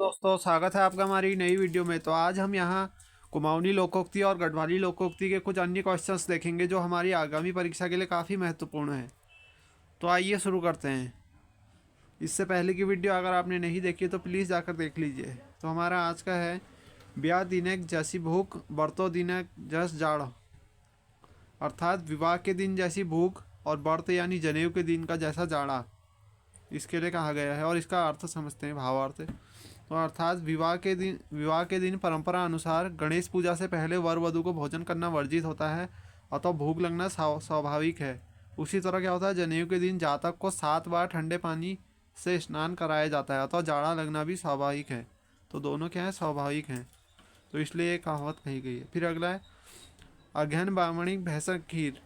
दोस्तों, स्वागत है आपका हमारी नई वीडियो में। तो आज हम यहाँ कुमाऊनी लोकोक्ति और गढ़वाली लोकोक्ति के कुछ अन्य क्वेश्चंस देखेंगे जो हमारी आगामी परीक्षा के लिए काफ़ी महत्वपूर्ण है। तो आइए शुरू करते हैं। इससे पहले की वीडियो अगर आपने नहीं देखी तो प्लीज़ जाकर देख लीजिए। तो हमारा आज का है ब्याह दिनेक जैसी भूख बरतो दिनेक जस जाड़, अर्थात विवाह के दिन जैसी भूख और व्रत यानी जनेऊ के दिन का जैसा जाड़ा इसके लिए कहा गया है। और इसका अर्थ समझते हैं, भावार्थ। तो अर्थात विवाह के दिन परंपरा अनुसार गणेश पूजा से पहले वर वधु को भोजन करना वर्जित होता है, अतः भूख लगना स्वाभाविक है। उसी तरह क्या होता है, जनेऊ के दिन जातक को 7 बार ठंडे पानी से स्नान कराया जाता है, अतः जाड़ा लगना भी स्वाभाविक है। तो दोनों क्या है, स्वाभाविक हैं। तो इसलिए ये कहावत कही गई है। फिर अगला है अघन बामणी भैंसक खीर।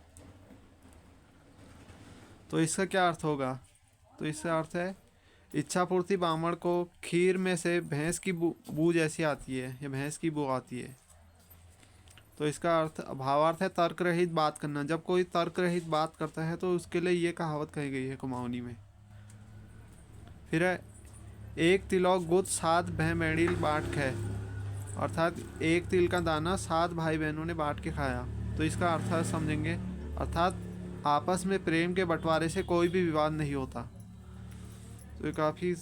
तो इसका क्या अर्थ होगा? तो इसका अर्थ है इच्छा पूर्ति ब्राह्मण को खीर में से भैंस की बू जैसी आती है या भैंस की बू आती है। तो इसका अर्थ भावार्थ है तर्क रहित बात करना। जब कोई तर्क रहित बात करता है तो उसके लिए ये कहावत कही गई है कुमाऊनी में। फिर है एक तिलौक गुद 7 भय मैडिल बाट खे, अर्थात एक तिल का दाना 7 भाई बहनों ने बांट के खाया। तो इसका अर्थ समझेंगे, अर्थात आपस में प्रेम के बंटवारे से कोई भी विवाद नहीं होता। तो ये काफ़ी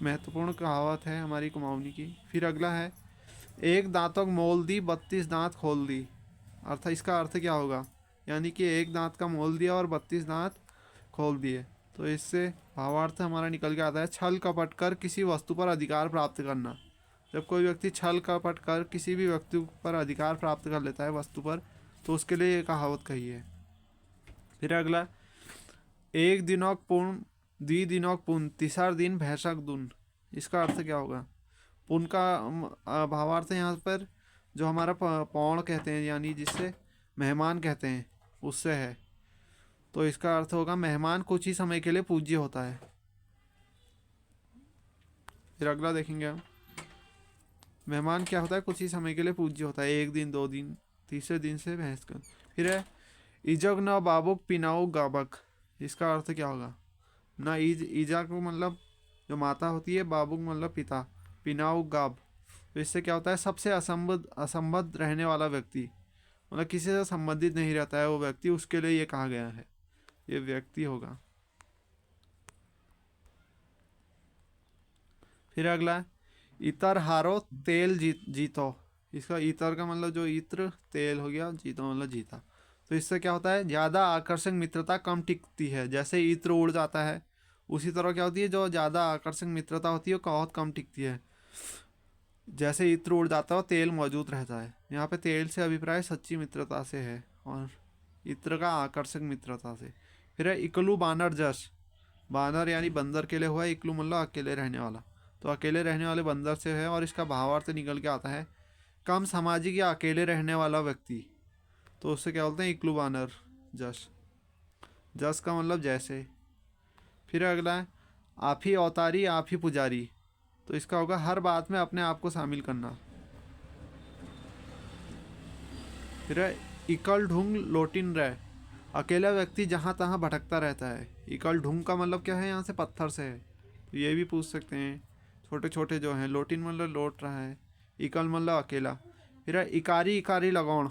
महत्वपूर्ण कहावत है हमारी कुमाऊनी की। फिर अगला है एक दांतों को मोल दी 32 दांत खोल दी, अर्थात इसका अर्थ क्या होगा? यानी कि एक दांत का मोल दिया और 32 दांत खोल दिए। तो इससे भावार्थ हमारा निकल के आता है छल कपट कर किसी वस्तु पर अधिकार प्राप्त करना। जब कोई व्यक्ति छल कपट कर किसी भी व्यक्ति पर अधिकार प्राप्त कर लेता है वस्तु पर, तो उसके लिए ये कहावत कही है। फिर अगला एक दिनों पूर्ण द्वि दिनों पुन तीसरा दिन भैंसक दुन, इसका अर्थ क्या होगा? पुन का भावार्थ यहाँ पर जो हमारा पौण कहते हैं, यानी जिससे मेहमान कहते हैं, उससे है। तो इसका अर्थ होगा मेहमान कुछ ही समय के लिए पूज्य होता है। फिर अगला देखेंगे हम, मेहमान क्या होता है? कुछ ही समय के लिए पूज्य होता है, 1 दिन 2 दिन, तीसरे दिन से भैंस का। फिर है इजग न बाबुक पिनाऊ गाबक, इसका अर्थ क्या होगा? ना ईजा को मतलब जो माता होती है, बाबुक मतलब पिता, पिनाऊ गाब। तो इससे क्या होता है? सबसे असंबद्ध रहने वाला व्यक्ति, मतलब किसी से संबंधित नहीं रहता है वो व्यक्ति, उसके लिए ये कहा गया है, ये व्यक्ति होगा। फिर अगला इतर हारो तेल जीतो, इसका इतर का मतलब जो इत्र, तेल हो गया, जीतो मतलब जीता। तो इससे क्या होता है? ज़्यादा आकर्षक मित्रता कम टिकती है। जैसे इत्र उड़ जाता है, उसी तरह क्या होती है, जो ज़्यादा आकर्षक मित्रता होती है वो बहुत कम टिकती है। जैसे इत्र उड़ जाता है तेल मौजूद रहता है। यहाँ पे तेल से अभिप्राय सच्ची मित्रता से है और इत्र का आकर्षक मित्रता से। फिर है इकलू बानर जश, बानर यानी बंदर के लिए हुआ, इकलू मतलब अकेले रहने वाला। तो अकेले रहने वाले बंदर से है और इसका भावार्थ निकल के आता है कम सामाजिक या अकेले रहने वाला व्यक्ति। तो उससे क्या बोलते हैं? इकलू बानर जश, जस का मतलब जैसे। फिर अगला है आप ही अवतारी आप ही पुजारी, तो इसका होगा हर बात में अपने आप को शामिल करना। फिर है इकल ढूंग लोटिन रह, अकेला व्यक्ति जहाँ तहाँ भटकता रहता है। इकल ढूंग का मतलब क्या है? यहाँ से पत्थर से है, तो ये भी पूछ सकते हैं। छोटे छोटे जो हैं, लोटिन मतलब लौट रहा है, इकल मतलब अकेला। फिर है इकारी इकारी लगौण,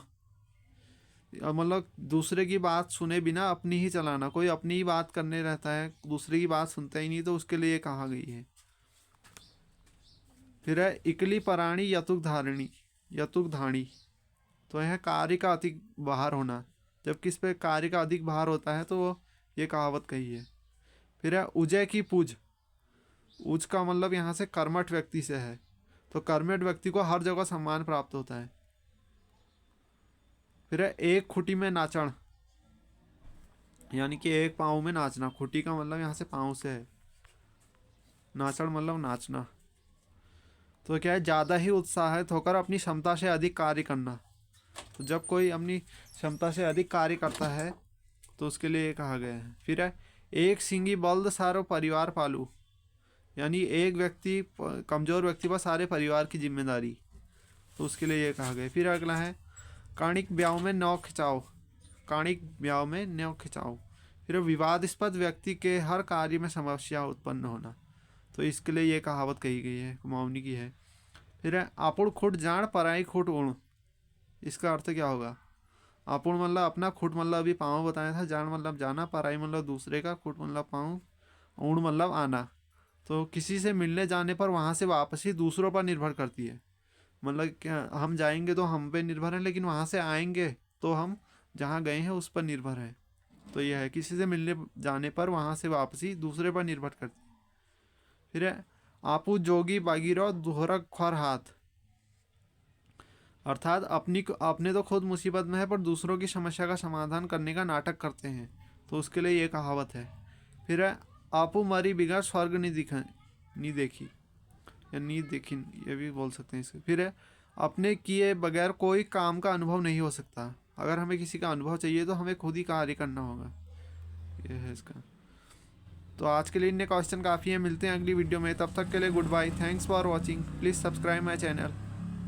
मतलब दूसरे की बात सुने बिना अपनी ही चलाना। कोई अपनी ही बात करने रहता है, दूसरे की बात सुनता ही नहीं, तो उसके लिए कहा गई है। फिर है इकली पराणी यतुक धारणी, यतुक धाणी, तो यह कार्य का अधिक भार होना। जब किस पे कार्य का अधिक भार होता है तो वो ये कहावत कही है। फिर है उजय की पूज, उज का मतलब यहाँ से कर्मठ व्यक्ति से है, तो कर्मठ व्यक्ति को हर जगह सम्मान प्राप्त होता है। फिर है एक खुटी में नाचण, यानी कि एक पाँव में नाचना। खुटी का मतलब यहाँ से पाँव से है, नाचण मतलब नाचना। तो क्या है? ज़्यादा ही उत्साहित होकर अपनी क्षमता से अधिक कार्य करना। तो जब कोई अपनी क्षमता से अधिक कार्य करता है तो उसके लिए ये कहा गया है। फिर है एक सिंगी बल्द सारो परिवार पालू, यानी एक व्यक्ति, कमज़ोर व्यक्ति पर सारे परिवार की जिम्मेदारी, तो उसके लिए ये कहा गया। फिर अगला है काणिक ब्याह में नौ खिंचाओ, काणिक ब्याह में नौ खिंचाओ। फिर विवादास्पद व्यक्ति के हर कार्य में समस्या उत्पन्न होना, तो तो इसके लिए ये कहावत कही गई है, कुमाऊनी की है। फिर है आपुड़ खुट जान पराई खुट उण। इसका अर्थ क्या होगा? आपुड़ मतलब अपना, खुट मतलब अभी पाँव बताया था, जान मतलब जाना, पराई मतलब दूसरे का, खुट मतलब पाँव, उण मतलब आना। तो किसी से मिलने जाने पर वहाँ से वापसी दूसरों पर निर्भर करती है। मतलब क्या, हम जाएंगे तो हम पे निर्भर है, लेकिन वहाँ से आएंगे तो हम जहाँ गए हैं उस पर निर्भर है। तो यह है, किसी से मिलने जाने पर वहाँ से वापसी दूसरे पर निर्भर करती है। फिर है आपू जोगी बागीरो दोहरा ख्वार हाथ। अर्थात अपने तो खुद मुसीबत में है पर दूसरों की समस्या का समाधान करने का नाटक करते हैं। तो उसके लिए ये कहावत है। फिर है आपू मरी बिगड़ स्वर्ग नहीं दिखा, नहीं देखी, या नींद देखी, ये भी बोल सकते हैं इसको। फिर है अपने किए बगैर कोई काम का अनुभव नहीं हो सकता। अगर हमें किसी का अनुभव चाहिए तो हमें खुद ही कार्य करना होगा। ये है इसका। तो आज के लिए इतने क्वेश्चन काफ़ी है। मिलते हैं अगली वीडियो में, तब तक के लिए goodbye. Thanks for watching. Please subscribe my channel.